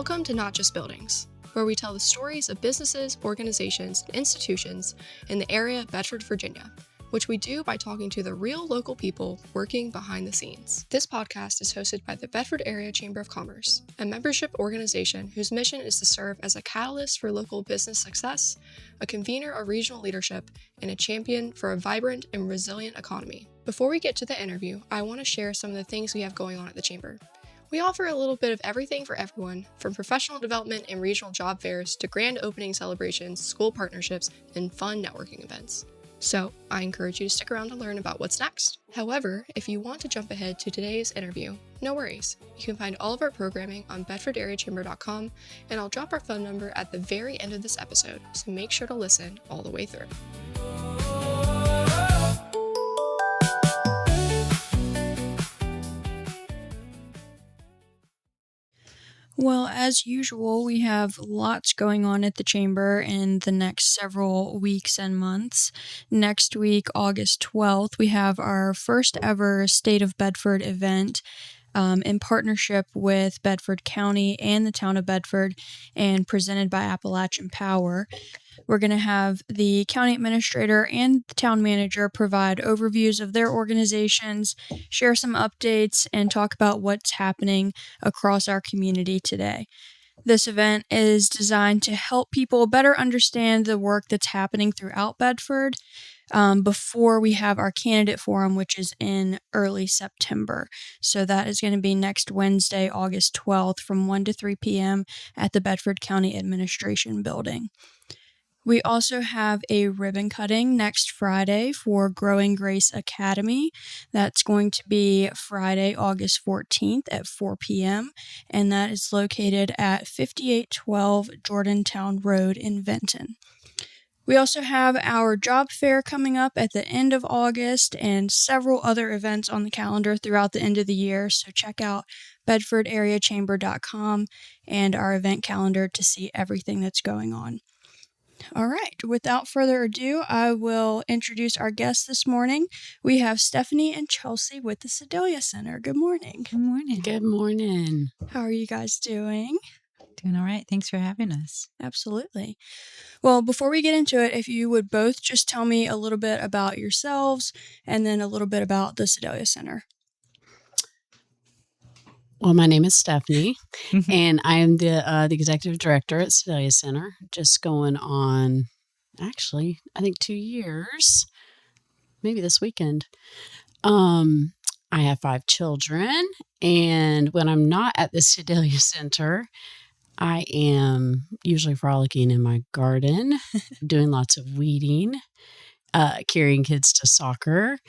Welcome to Not Just Buildings, where we tell the stories of businesses, organizations, and institutions in the area of Bedford, Virginia, which we do by talking to the real local people working behind the scenes. This podcast is hosted by the Bedford Area Chamber of Commerce, a membership organization whose mission is to serve as a catalyst for local business success, a convener of regional leadership, and a champion for a vibrant and resilient economy. Before we get to the interview, I want to share some of the things we have going on at the Chamber. We offer a little bit of everything for everyone, from professional development and regional job fairs to grand opening celebrations, school partnerships, and fun networking events. So, I encourage you to stick around to learn about what's next. However, if you want to jump ahead to today's interview, no worries. You can find all of our programming on bedfordareachamber.com, and I'll drop our phone number at the very end of this episode, so make sure to listen all the way through. Well, as usual, we have lots going on at the Chamber in the next several weeks and months. Next week, August 12th, we have our first ever State of Bedford event in partnership with Bedford County and the town of Bedford and presented by Appalachian Power. We're going to have the county administrator and the town manager provide overviews of their organizations, share some updates, and talk about what's happening across our community today. This event is designed to help people better understand the work that's happening throughout Bedford before we have our candidate forum, which is in early September. So that is going to be next Wednesday, August 12th from 1 to 3 p.m. at the Bedford County Administration Building. We also have a ribbon cutting next Friday for Growing Grace Academy. That's going to be Friday, August 14th at 4 p.m., and that is located at 5812 Jordantown Road in Benton. We also have our job fair coming up at the end of August and several other events on the calendar throughout the end of the year, so check out bedfordareachamber.com and our event calendar to see everything that's going on. All right, without further ado, I will introduce our guests this morning. We have Stephanie and Chelsey with the Sedalia Center. Good morning. Good morning. Good morning. How are you guys doing? Doing all right. Thanks for having us. Absolutely. Well, before we get into it, if you would both just tell me a little bit about yourselves and then a little bit about the Sedalia Center. Well, my name is Stephanie, and I am the executive director at Sedalia Center, just going on, actually, I think 2 years, maybe this weekend. I have 5 children, and when I'm not at the Sedalia Center, I am usually frolicking in my garden, doing lots of weeding, carrying kids to soccer,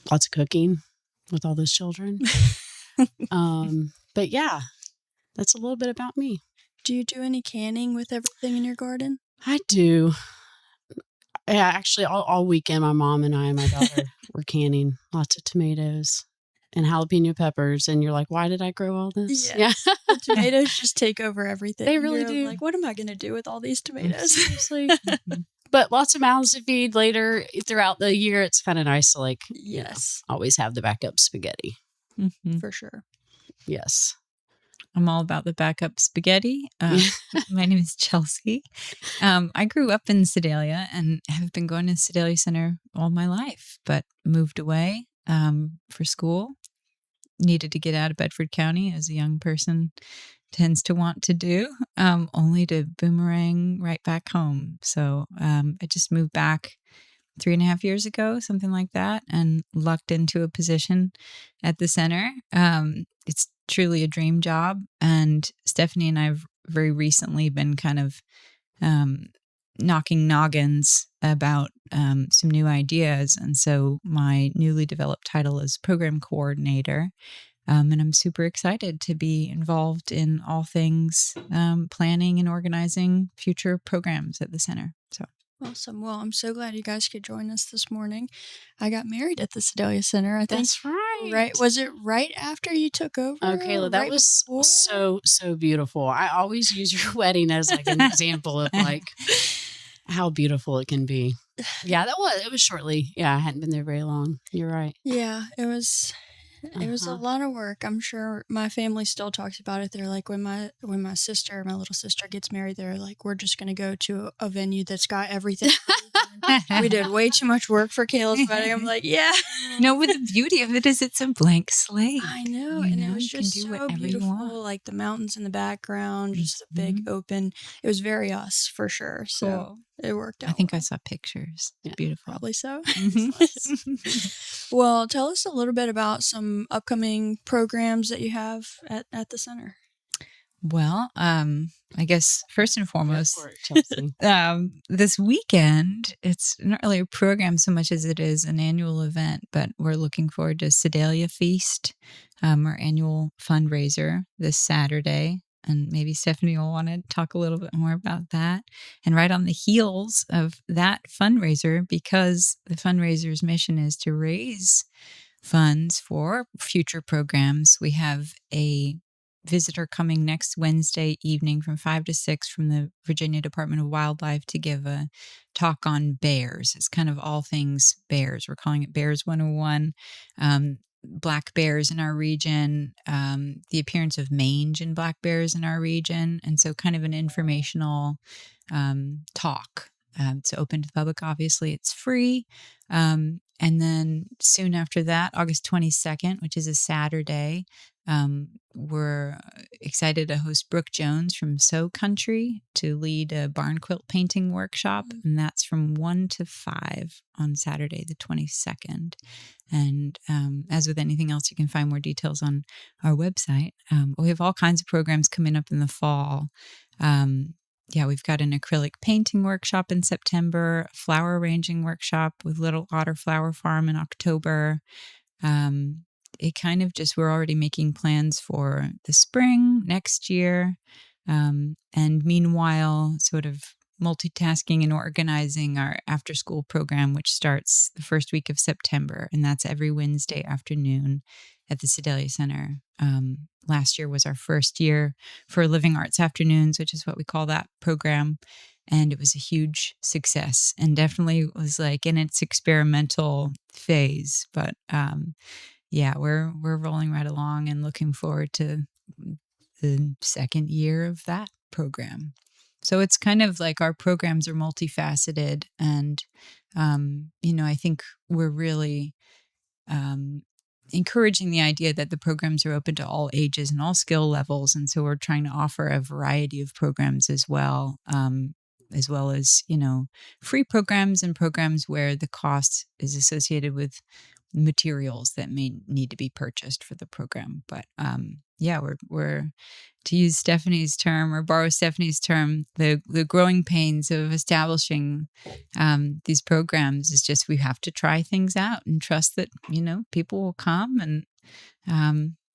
lots of cooking with all those children. But yeah, that's a little bit about me. Do you do any canning with everything in your garden? I do. Yeah, actually, all weekend, my mom and I and my daughter were canning lots of tomatoes and jalapeno peppers. And you're like, why did I grow all this? Yeah. The tomatoes just take over everything. They really You're do. Like, what am I going to do with all these tomatoes? Seriously. But lots of mouths to feed later throughout the year. It's kind of nice to Yes, always have the backup spaghetti. Mm-hmm. for sure. Yes. I'm all about the backup spaghetti. My name is Chelsey. I grew up in Sedalia and have been going to Sedalia Center all my life, but moved away for school. Needed to get out of Bedford County, as a young person tends to want to do, only to boomerang right back home. So I just moved back 3.5 years ago, something like that, and lucked into a position at the center. It's truly a dream job. And Stephanie and I have very recently been kind of knocking noggins about some new ideas. And so my newly developed title is program coordinator. And I'm super excited to be involved in all things planning and organizing future programs at the center. So Awesome. Well, I'm so glad you guys could join us this morning. I got married at the Sedalia Center, I think. That's right. Right. Was it right after you took over? Oh, Kayla, that was before? so beautiful. I always use your wedding as an example of how beautiful it can be. Yeah, it was shortly. Yeah, I hadn't been there very long. You're right. Yeah, it was It was a lot of work. I'm sure my family still talks about it. They're like, when my little sister gets married, they're like, we're just gonna go to a venue that's got everything. We did way too much work for Kayla's wedding. I'm like, yeah. No, but the beauty of it is it's a blank slate. I know, You and it know, was you can just do so whatever you beautiful, want. like the mountains in the background, just the big open. It was very us for sure. So Cool. it worked out. I think I well. saw pictures. Yeah. Beautiful. Probably so. Mhm. Well, tell us a little bit about some upcoming programs that you have at the center. Well, I guess first and Go foremost, for it, Chelsey. this weekend, it's not really a program so much as it is an annual event, but we're looking forward to Sedalia Feast, our annual fundraiser this Saturday. And maybe Stephanie will want to talk a little bit more about that. And right on the heels of that fundraiser, because the fundraiser's mission is to raise funds for future programs, we have a visitor coming next Wednesday evening from 5 to 6 from the Virginia Department of Wildlife to give a talk on bears. It's kind of all things bears. We're calling it Bears 101. Black bears in our region, the appearance of mange in black bears in our region. And so kind of an informational talk. It's open to the public, obviously. It's free. And then soon after that, August 22nd, which is a Saturday, we're excited to host Brooke Jones from So Country to lead a barn quilt painting workshop. And that's from 1 to 5 on Saturday, the 22nd. And as with anything else, you can find more details on our website. We have all kinds of programs coming up in the fall. We've got an acrylic painting workshop in September, a flower arranging workshop with Little Otter Flower Farm in October. It kind of just, we're already making plans for the spring next year. And meanwhile, sort of multitasking and organizing our after school program, which starts the first week of September. And that's every Wednesday afternoon at the Sedalia Center. Last year was our first year for Living Arts Afternoons, which is what we call that program. And it was a huge success and definitely was like in its experimental phase. But we're rolling right along and looking forward to the second year of that program. So it's kind of like our programs are multifaceted. And, I think we're really encouraging the idea that the programs are open to all ages and all skill levels. And so we're trying to offer a variety of programs as well as, free programs and programs where the cost is associated with materials that may need to be purchased for the program. But we're to use Stephanie's term or borrow Stephanie's term, the growing pains of establishing these programs is just we have to try things out and trust that, people will come and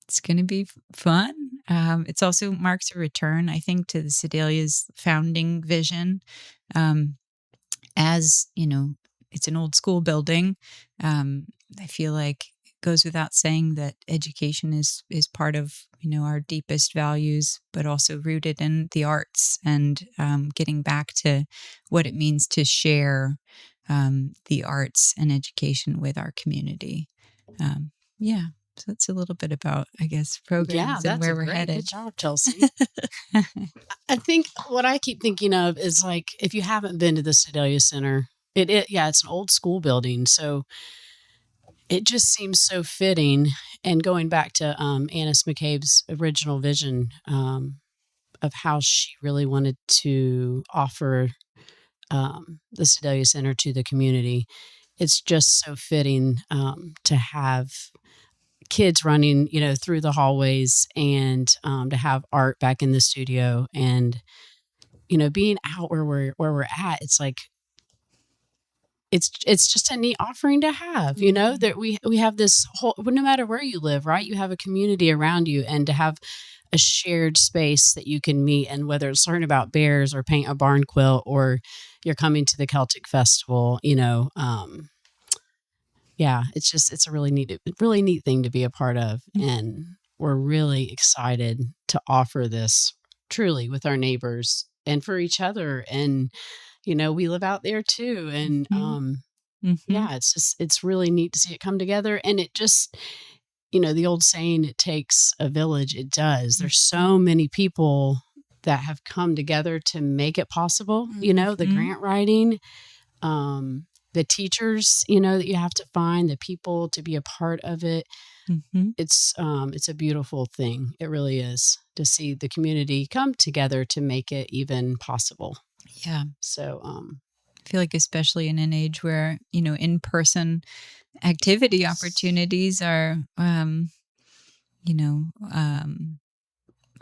it's going to be fun. It's also marks a return, I think, to the Sedalia's founding vision. As, it's an old school building. I feel like it goes without saying that education is part of, our deepest values, but also rooted in the arts and getting back to what it means to share the arts and education with our community. So it's a little bit about, I guess, programs and where we're headed. Good job, Chelsey. I think what I keep thinking of is like, if you haven't been to the Sedalia Center, it's an old school building. So it just seems so fitting. And going back to Annis McCabe's original vision of how she really wanted to offer the Sedalia Center to the community, it's just so fitting to have kids running, through the hallways and to have art back in the studio and, being out where we're at. It's like, it's just a neat offering to have, that we have this whole, no matter where you live, right? You have a community around you, and to have a shared space that you can meet, and whether it's learn about bears or paint a barn quilt or you're coming to the Celtic Festival, it's a really neat thing to be a part of. And we're really excited to offer this truly with our neighbors and for each other. And, we live out there too. And, it's really neat to see it come together. And it just, the old saying, it takes a village. It does. There's so many people that have come together to make it possible. The grant writing, the teachers, that you have to find, the people to be a part of it. It's a beautiful thing. It really is, to see the community come together to make it even possible. Yeah. So, I feel like especially in an age where, in-person activity opportunities are,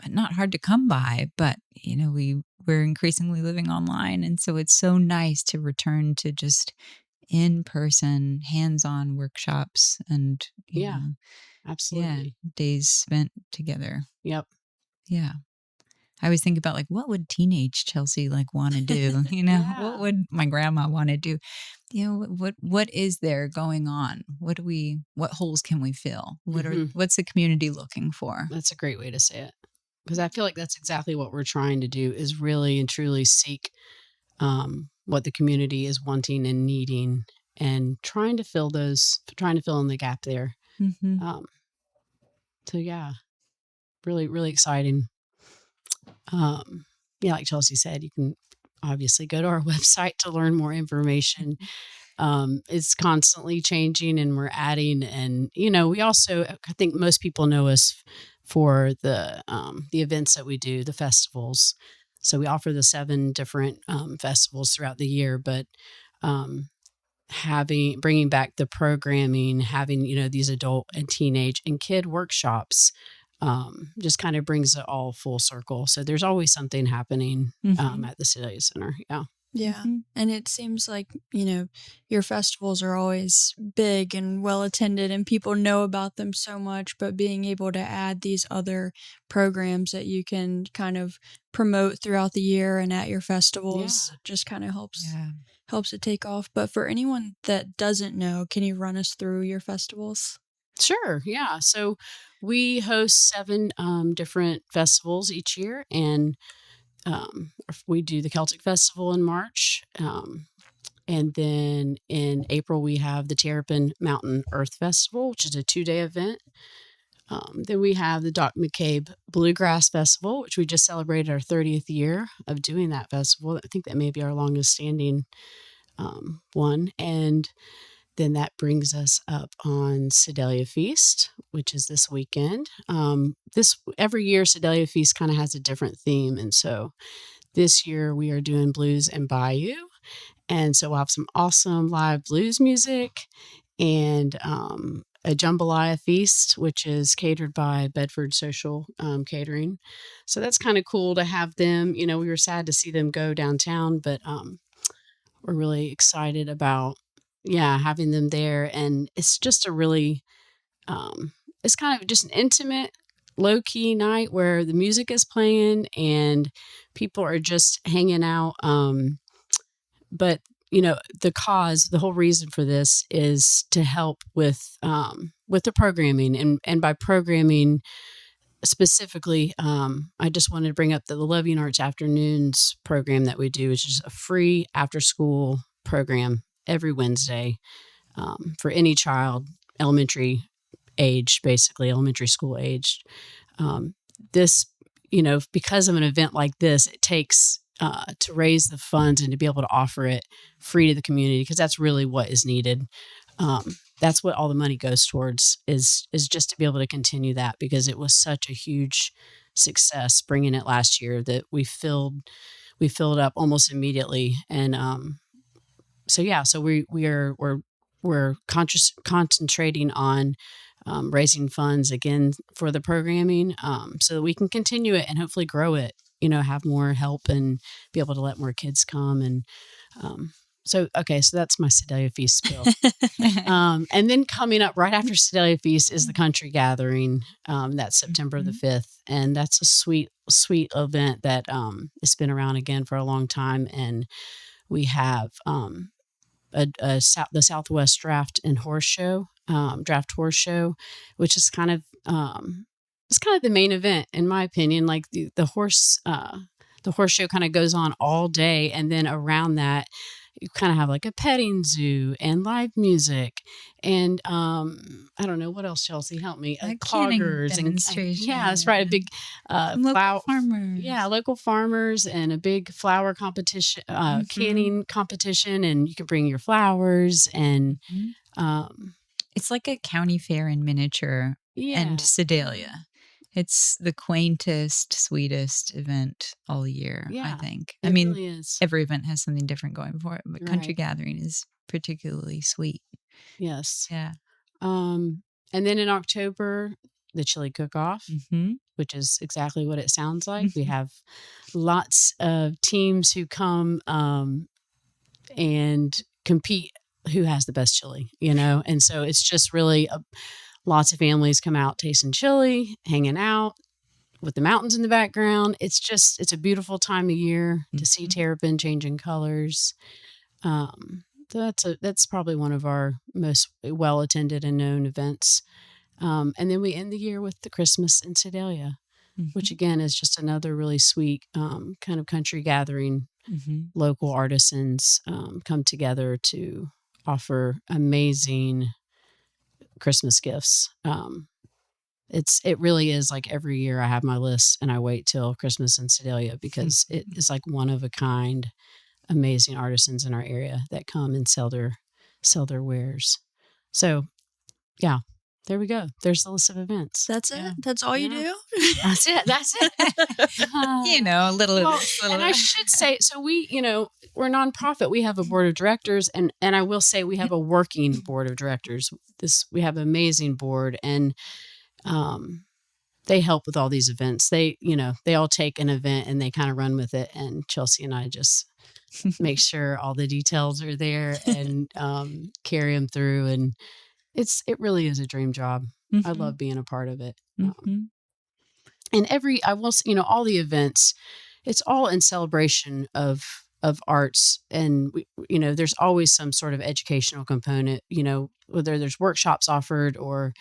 not hard to come by, but, we're increasingly living online. And so it's so nice to return to just in-person, hands-on workshops and, absolutely. days spent together. Yep. Yeah. I always think about what would teenage Chelsey want to do? What would my grandma want to do? What is there going on? What holes can we fill? What's the community looking for? That's a great way to say it. Because I feel like that's exactly what we're trying to do, is really and truly seek what the community is wanting and needing, and trying to fill in the gap there. So yeah, really, really exciting. Like Chelsey said, you can obviously go to our website to learn more information. It's constantly changing, and we're adding, and we also, I think most people know us for the events that we do, the festivals. So we offer the 7 different festivals throughout the year, but bringing back the programming, having these adult and teenage and kid workshops, just kind of brings it all full circle. So there's always something happening at the Sedalia Center. Yeah. Yeah. And it seems like, your festivals are always big and well attended and people know about them so much, but being able to add these other programs that you can kind of promote throughout the year and at your festivals just kind of helps it take off. But for anyone that doesn't know, can you run us through your festivals? Sure. Yeah. So we host 7 different festivals each year, and we do the Celtic Festival in March. And then in April, we have the Terrapin Mountain Earth Festival, which is a 2-day event. Then we have the Doc McCabe Bluegrass Festival, which we just celebrated our 30th year of doing that festival. I think that may be our longest standing one. And then that brings us up on Sedalia Feast, which is this weekend. Every year, Sedalia Feast kind of has a different theme. And so this year we are doing blues and Bayou. And so we'll have some awesome live blues music, and a jambalaya feast, which is catered by Bedford Social Catering. So that's kind of cool to have them. We were sad to see them go downtown, but we're really excited about having them there. And it's just a really it's kind of just an intimate, low-key night where the music is playing and people are just hanging out. But the whole reason for this is to help with the programming, and by programming specifically, I just wanted to bring up the Loving Arts Afternoons program that we do, which is a free after-school program every Wednesday for any child, elementary school aged. This, because of an event like this, it takes to raise the funds and to be able to offer it free to the community, because that's really what is needed. That's what all the money goes towards, is just to be able to continue that, because it was such a huge success bringing it last year that we filled up almost immediately. And so we're concentrating on raising funds again for the programming, so that we can continue it and hopefully grow it, have more help and be able to let more kids come. And so that's my Sedalia Feast spiel. And then coming up right after Sedalia Feast is the Country Gathering. That's September the 5th. And that's a sweet, sweet event that it's been around again for a long time. And we have the Southwest Draft Horse Show, which is kind of the main event, in my opinion. Like the horse show kind of goes on all day, and then around that, you kind of have like a petting zoo and live music and I don't know what else. Chelsey, help me. A canning Cloggers demonstration. yeah, that's right. A big Some local farmers. Yeah, local farmers and a big flower competition, canning competition, and you can bring your flowers and it's like a county fair in miniature and Sedalia. It's the quaintest, sweetest event all year, I think. I mean, really is. every event has something different going for it, but Country Gathering is particularly sweet. Yes. Yeah. And then in October, the chili cook-off, which is exactly what it sounds like. We have lots of teams who come and compete who has the best chili, and so it's just really lots of families come out tasting chili, hanging out with the mountains in the background. It's a beautiful time of year to see terrapin changing colors. So that's probably one of our most well attended and known events. And then we end the year with the Christmas in Sedalia, which again is just another really sweet kind of country gathering. Local artisans come together to offer amazing Christmas gifts. It really is like every year I have my list and I wait till Christmas in Sedalia because it is like one of a kind, amazing artisans in our area that come and sell their wares. So, yeah, there we go. There's the list of events. That's it. That's all you do. That's it. A little. And I should say, so we're a nonprofit. We have a board of directors, and I will say we have a working board of directors. We have an amazing board, and they help with all these events. They all take an event and they kind of run with it. And Chelsey and I just make sure all the details are there and carry them through. And it really is a dream job. I love being a part of it. And I will say, all the events, it's all in celebration of arts. And there's always some sort of educational component, whether there's workshops offered or,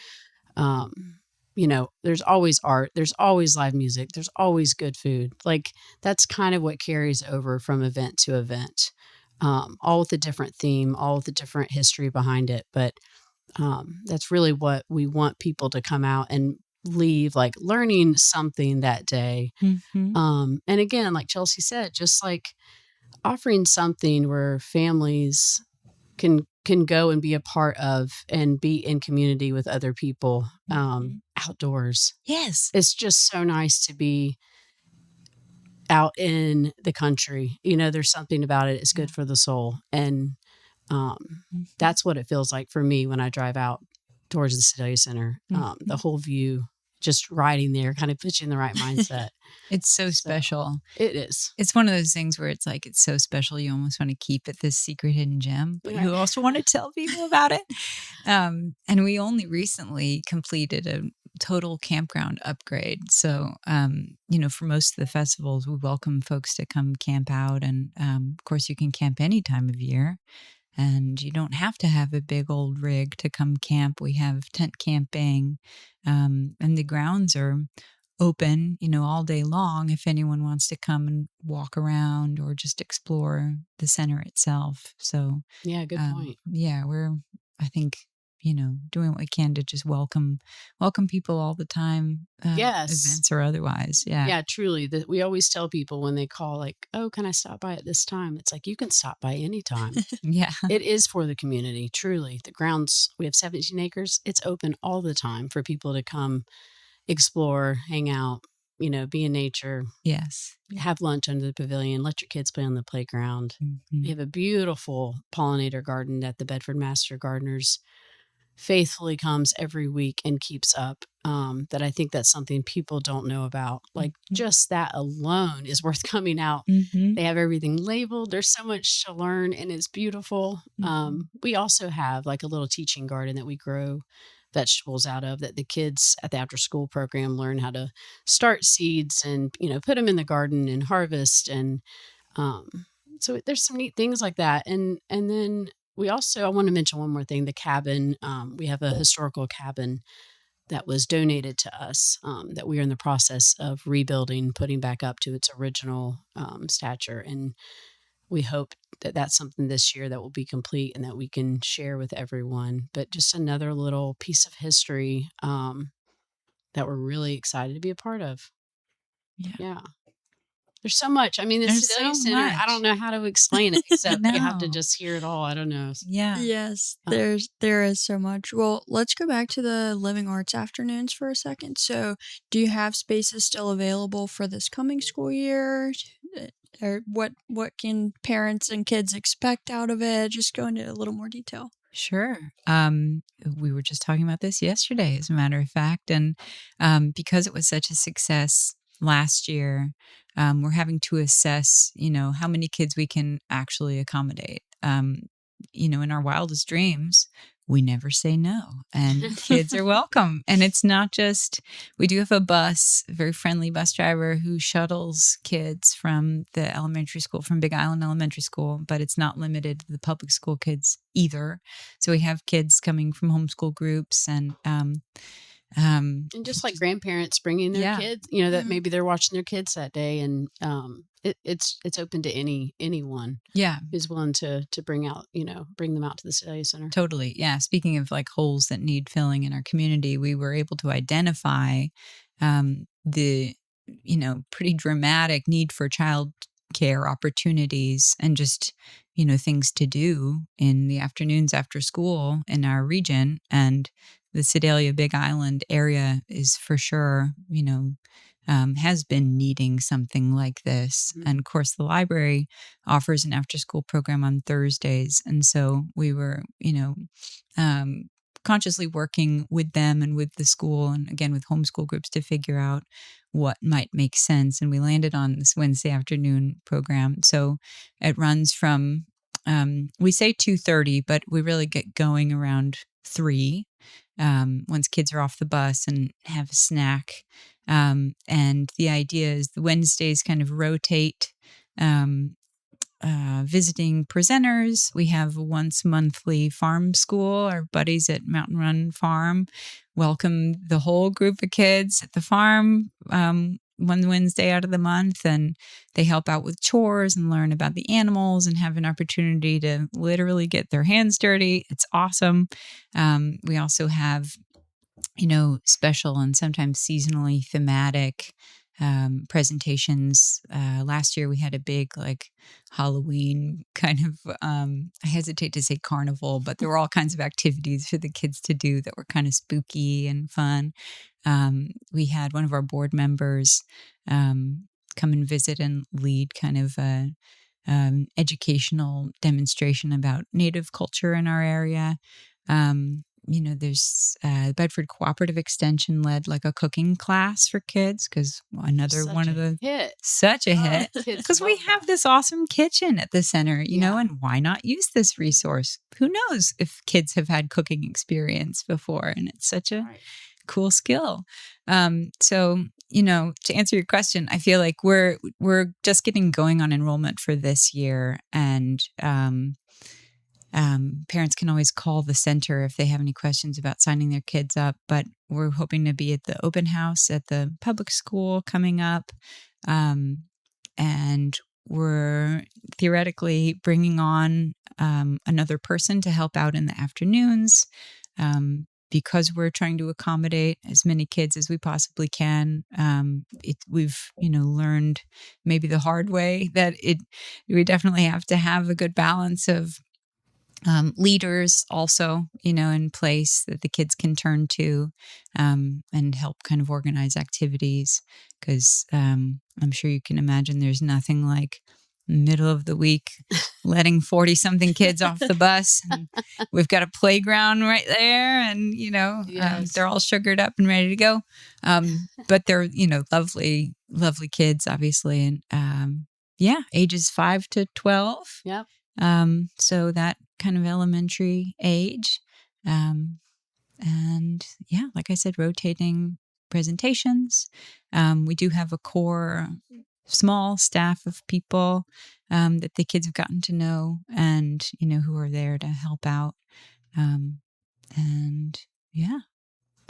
there's always art, there's always live music, there's always good food. Like that's kind of what carries over from event to event, all with a different theme, all with a different history behind it. But that's really what we want people to come out and leave, like learning something that day. And again, like Chelsey said, just like offering something where families can go and be a part of and be in community with other people outdoors. Yes. It's just so nice to be out in the country. There's something about it. It's good for the soul. And that's what it feels like for me when I drive out towards the Sedalia Center. The whole view, just riding there kind of puts you in the right mindset. It's so special. It is. It's one of those things where it's like, it's so special. You almost want to keep it this secret hidden gem, but you also want to tell people about it. And we only recently completed a total campground upgrade. So, for most of the festivals, we welcome folks to come camp out. And of course, you can camp any time of year. And you don't have to have a big old rig to come camp. We have tent camping, and the grounds are open, all day long if anyone wants to come and walk around or just explore the center itself. So, yeah, good point. Yeah, we're, I think, doing what we can to just welcome people all the time. Yes. Events or otherwise. Yeah. Yeah, truly. We always tell people when they call, like, oh, can I stop by at this time? It's like, you can stop by anytime. Yeah. It is for the community. Truly. The grounds, we have 17 acres. It's open all the time for people to come explore, hang out, be in nature. Yes. Have lunch under the pavilion. Let your kids play on the playground. We have a beautiful pollinator garden that the Bedford Master Gardeners faithfully comes every week and keeps up. That I think that's something people don't know about. Like just that alone is worth coming out. They have everything labeled. There's so much to learn and it's beautiful. We also have like a little teaching garden that we grow vegetables out of, that the kids at the after school program learn how to start seeds and, put them in the garden and harvest. And so there's some neat things like that. And then I want to mention one more thing, the cabin. We have a historical cabin that was donated to us that we are in the process of rebuilding, putting back up to its original stature. And we hope that's something this year that will be complete and that we can share with everyone. But just another little piece of history that we're really excited to be a part of. Yeah. There's so much. I mean, the There's Sedalia so Center, I don't know how to explain it except you have to No. just hear it all. I don't know. Yeah. Yes, there is so much. Well, let's go back to the Living Arts afternoons for a second. So, do you have spaces still available for this coming school year? Or what can parents and kids expect out of it? Just go into a little more detail. Sure. We were just talking about this yesterday, as a matter of fact. And because it was such a success last year, we're having to assess, how many kids we can actually accommodate. In our wildest dreams, we never say no, and kids are welcome. And it's not just, we do have a very friendly bus driver who shuttles kids from the elementary school, from Big Island Elementary School, but it's not limited to the public school kids either. So we have kids coming from homeschool groups and just like grandparents bringing their kids, that maybe they're watching their kids that day, and it's open to anyone. Who's willing to bring them out to the Sedalia Center. Totally. Yeah. Speaking of like holes that need filling in our community, we were able to identify the pretty dramatic need for child care opportunities and just things to do in the afternoons after school in our region. And the Sedalia Big Island area is for sure, has been needing something like this. Mm-hmm. And of course, the library offers an after school program on Thursdays. And so we were, consciously working with them and with the school and again with homeschool groups to figure out what might make sense. And we landed on this Wednesday afternoon program. So it runs from, we say 2:30, but we really get going around 3. Once kids are off the bus and have a snack. And the idea is the Wednesdays kind of rotate visiting presenters. We have a once monthly farm school. Our buddies at Mountain Run Farm welcome the whole group of kids at the farm one Wednesday out of the month, and they help out with chores and learn about the animals and have an opportunity to literally get their hands dirty. It's awesome. We also have, special and sometimes seasonally thematic presentations. Last year we had a big Halloween kind of, I hesitate to say carnival, but there were all kinds of activities for the kids to do that were kind of spooky and fun. We had one of our board members come and visit and lead kind of a educational demonstration about Native culture in our area. There's Bedford Cooperative Extension led a cooking class for kids because such a hit because we have this awesome kitchen at the center, and why not use this resource? Who knows if kids have had cooking experience before, and it's such a cool skill. So, to answer your question, I feel like we're just getting going on enrollment for this year, and parents can always call the center if they have any questions about signing their kids up, but we're hoping to be at the open house at the public school coming up. And we're theoretically bringing on another person to help out in the afternoons because we're trying to accommodate as many kids as we possibly can. We've learned maybe the hard way that we definitely have to have a good balance of leaders also, in place that the kids can turn to and help kind of organize activities. Because I'm sure you can imagine there's nothing like middle of the week letting 40-something kids off the bus. And we've got a playground right there and, they're all sugared up and ready to go. But they're, lovely, lovely kids, obviously. And ages 5 to 12. Yep. So that kind of elementary age. Like I said, rotating presentations. We do have a core small staff of people that the kids have gotten to know and, who are there to help out.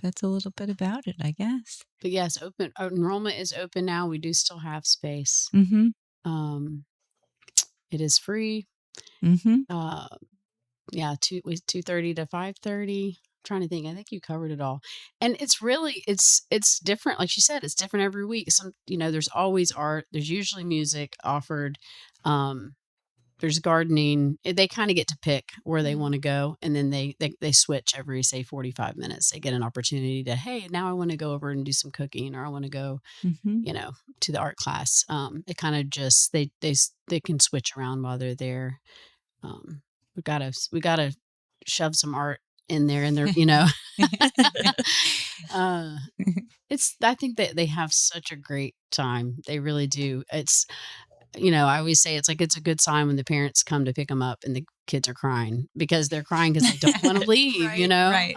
That's a little bit about it, I guess. But yes, enrollment is open now. We do still have space. Mm-hmm. It is free. Uh, yeah, 2:30 to 5:30. Trying to think. I think you covered it all. And it's really it's different. Like she said, it's different every week. Some, there's always art. There's usually music offered. Um, there's gardening. They kind of get to pick where they want to go, and then they switch every, say, 45 minutes. They get an opportunity to, hey, now I want to go over and do some cooking, or I want to go, to the art class. It kind of just they can switch around while they're there. We gotta shove some art in there, and they're I think that they have such a great time. They really do. It's I always say it's like it's a good sign when the parents come to pick them up and the kids are crying because they're crying because they don't want to leave. Right.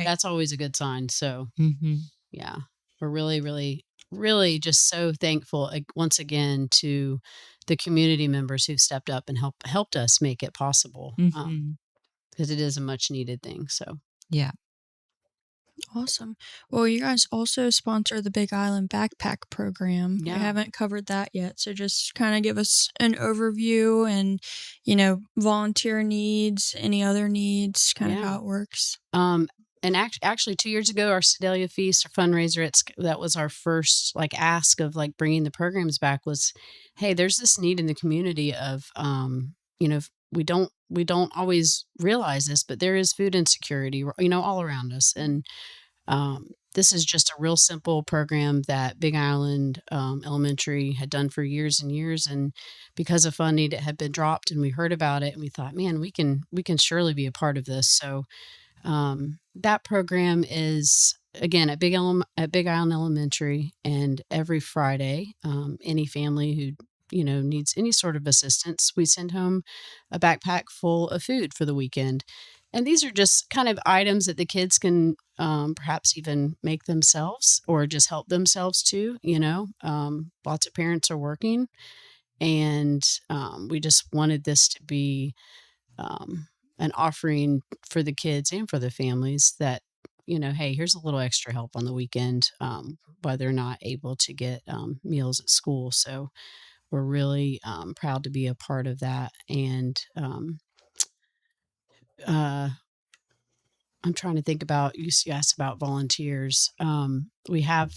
That's always a good sign. So Mm-hmm. yeah, we're really, really, really just so thankful once again to the community members who've stepped up and helped us make it possible, because it is a much needed thing. So Yeah. Awesome. Well, you guys also sponsor the Big Island Backpack Program. Yeah. We haven't covered that yet, so just kind of give us an overview and, volunteer needs, any other needs, kind of how it works. And actually 2 years ago, our Sedalia Feast, our fundraiser, that was our first ask of bringing the programs back was, hey, there's this need in the community of, we don't always realize this, but there is food insecurity, all around us. And this is just a real simple program that Big Island Elementary had done for years and years. And because of funding, it had been dropped, and we heard about it, and we thought, man, we can surely be a part of this. So that program is, again, at Big Island Elementary, and every Friday, any family who needs any sort of assistance, we send home a backpack full of food for the weekend. And these are just kind of items that the kids can perhaps even make themselves or just help themselves too. Lots of parents are working, and we just wanted this to be an offering for the kids and for the families that, hey, here's a little extra help on the weekend while they're not able to get meals at school. So we're really proud to be a part of that. And I'm trying to think about, you asked about volunteers. We have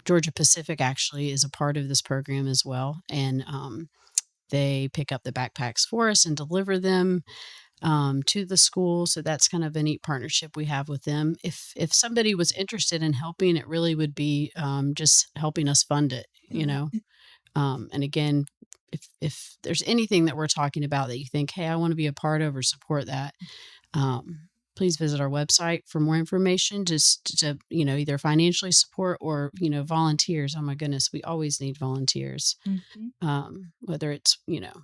Georgia Pacific actually is a part of this program as well. And they pick up the backpacks for us and deliver them to the school. So that's kind of a neat partnership we have with them. If somebody was interested in helping, it really would be just helping us fund it, and again, if there's anything that we're talking about that you think, hey, I want to be a part of or support that, please visit our website for more information, just to, either financially support or, volunteers. Oh my goodness, we always need volunteers. Whether it's,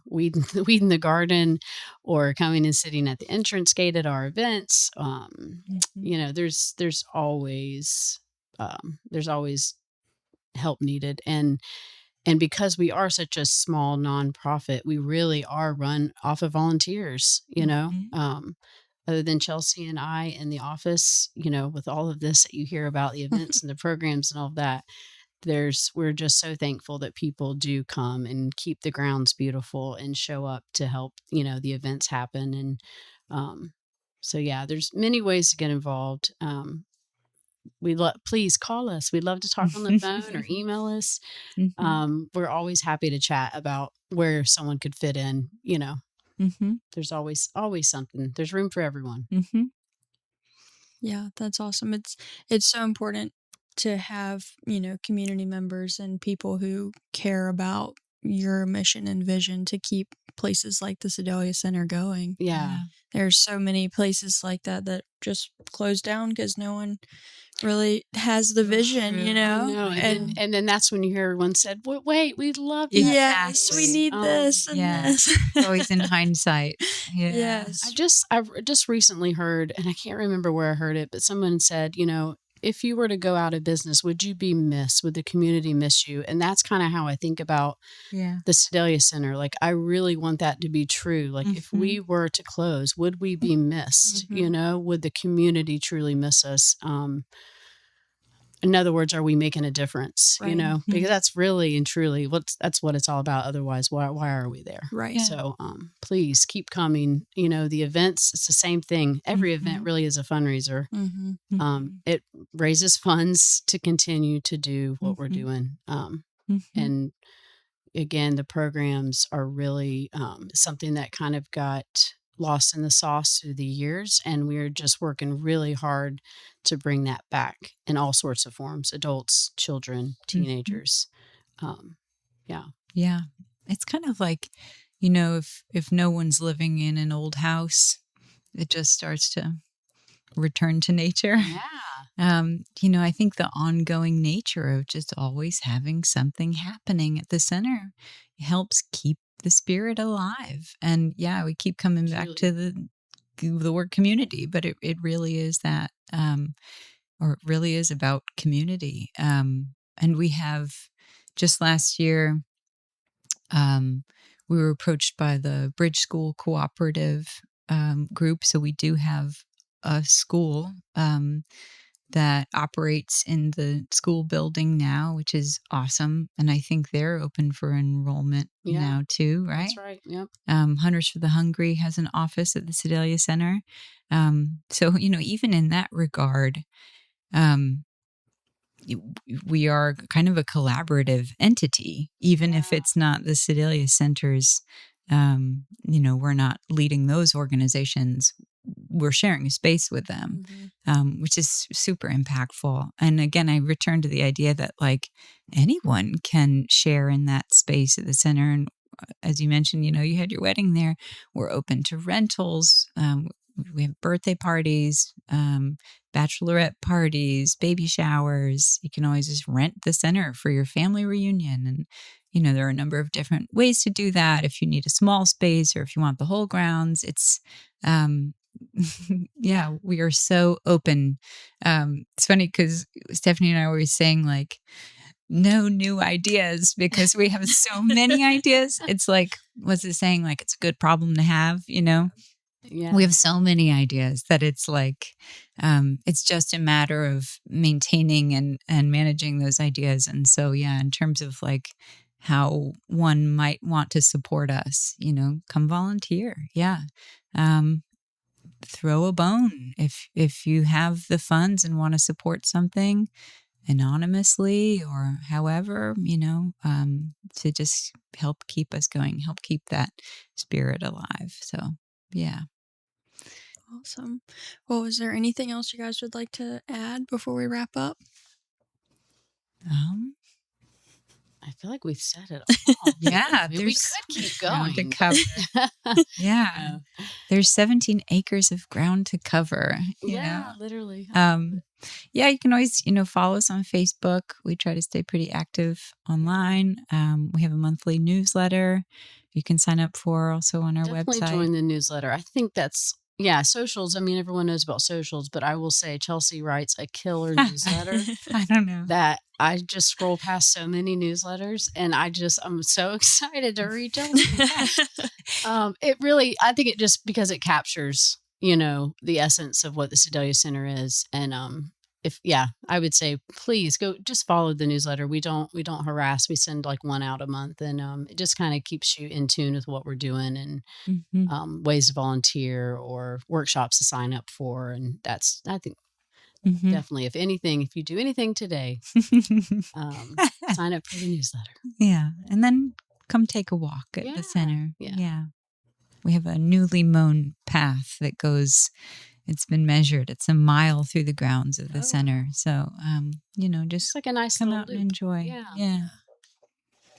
weeding the garden or coming and sitting at the entrance gate at our events. There's always help needed. And because we are such a small nonprofit, we really are run off of volunteers, other than Chelsey and I in the office, with all of this that you hear about, the events and the programs and all of that, we're just so thankful that people do come and keep the grounds beautiful and show up to help, the events happen. And so, yeah, there's many ways to get involved. Please call us. We'd love to talk on the phone or email us. We're always happy to chat about where someone could fit in, There's always something. There's room for everyone. Yeah, that's awesome. It's so important to have, community members and people who care about your mission and vision to keep places like the Sedalia Center going. Yeah. There's so many places like that just closed down because no one really has the vision, I know. And then that's when you hear everyone said, wait, we'd love that. Yes, we need this and this. Always in hindsight. Yeah. Yes. I just recently heard, and I can't remember where I heard it, but someone said, if you were to go out of business, would you be missed? Would the community miss you? And that's kind of how I think about the Sedalia Center. I really want that to be true. If we were to close, would we be missed? Would the community truly miss us? in other words, are we making a difference? Right. Because that's really and truly that's what it's all about. Otherwise, why are we there? Right. Yeah. So please keep coming. The events, it's the same thing. Every event really is a fundraiser. It raises funds to continue to do what we're doing. And again, the programs are really something that kind of got lost in the sauce through the years, and we're just working really hard to bring that back in all sorts of forms: adults, children, teenagers. Yeah. It's kind of like, if no one's living in an old house, it just starts to return to nature. I think the ongoing nature of just always having something happening at the center helps keep the spirit alive. And we keep coming back to the word community, but it really is that, or it really is about community. And we have just last year, we were approached by the Bridge School Cooperative group. So we do have a school that operates in the school building now, which is awesome. And I think they're open for enrollment now too, right? That's right. Yep. Hunters for the Hungry has an office at the Sedalia Center. So, even in that regard, we are kind of a collaborative entity, even if it's not the Sedalia Center's, we're not leading those organizations. We're sharing a space with them, which is super impactful. And again, I return to the idea that anyone can share in that space at the center. And as you mentioned, you had your wedding there. We're open to rentals. We have birthday parties, bachelorette parties, baby showers. You can always just rent the center for your family reunion. And, there are a number of different ways to do that. If you need a small space or if you want the whole grounds, it's, we are so open. It's funny because Stephanie and I are always saying no new ideas because we have so many ideas. It's what's it saying? It's a good problem to have, Yeah. We have so many ideas that it's it's just a matter of maintaining and managing those ideas. And so, in terms of how one might want to support us, come volunteer. Throw a bone if you have the funds and want to support something anonymously or however, to just help keep us going, help keep that spirit alive. So, yeah. Awesome. Well, is there anything else you guys would like to add before we wrap up? I feel like we've said it all. Yeah, we could keep going. To cover. Yeah. There's 17 acres of ground to cover. You know? Literally. You can always, follow us on Facebook. We try to stay pretty active online. We have a monthly newsletter you can sign up for also on our Definitely website. Join the newsletter. I think that's socials. I mean, everyone knows about socials, but I will say Chelsey writes a killer newsletter. I don't know. That I just scroll past so many newsletters, and I'm so excited to read Chelsey. It really, I think it just because it captures, the essence of what the Sedalia Center is. And I would say please go just follow the newsletter. We don't harass. We send one out a month, and it just kind of keeps you in tune with what we're doing and ways to volunteer or workshops to sign up for. And that's, I think, definitely, if you do anything today, sign up for the newsletter. Yeah. And then come take a walk at the center. Yeah. We have a newly mown path that goes, it's been measured. It's a mile through the grounds of the center. So, just like a nice come little out loop. and enjoy. Yeah.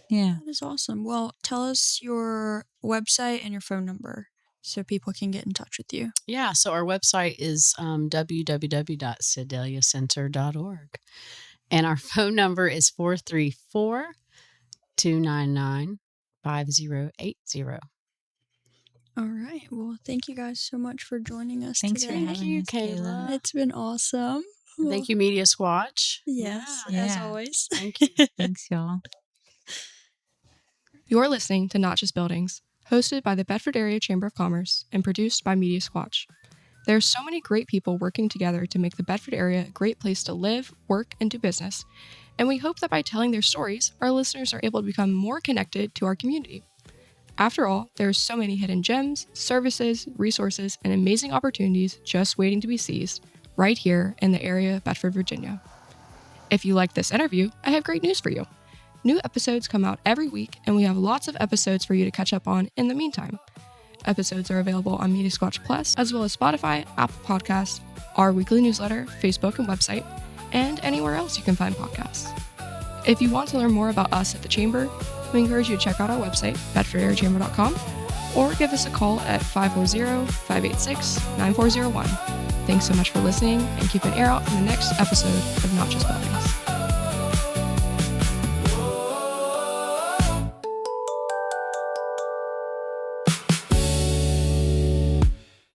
That is awesome. Well, tell us your website and your phone number so people can get in touch with you. Yeah. So our website is www.sedaliacenter.org. And our phone number is 434-299-5080. All right. Well, thank you guys so much for joining us Thanks today. for having us, Kayla. It's been awesome. Thank you, Media Squatch. Yes, as always. Thank you. Thanks, y'all. You're listening to Not Just Buildings, hosted by the Bedford Area Chamber of Commerce and produced by Media Squatch. There are so many great people working together to make the Bedford area a great place to live, work, and do business, and we hope that by telling their stories, our listeners are able to become more connected to our community. After all, there are so many hidden gems, services, resources, and amazing opportunities just waiting to be seized right here in the area of Bedford, Virginia. If you like this interview, I have great news for you. New episodes come out every week, and we have lots of episodes for you to catch up on in the meantime. Episodes are available on Media Squatch Plus, as well as Spotify, Apple Podcasts, our weekly newsletter, Facebook and website, and anywhere else you can find podcasts. If you want to learn more about us at the Chamber, we encourage you to check out our website, bedfordareachamber.com, or give us a call at 540-586-9401. Thanks so much for listening, and keep an ear out for the next episode of Not Just Buildings.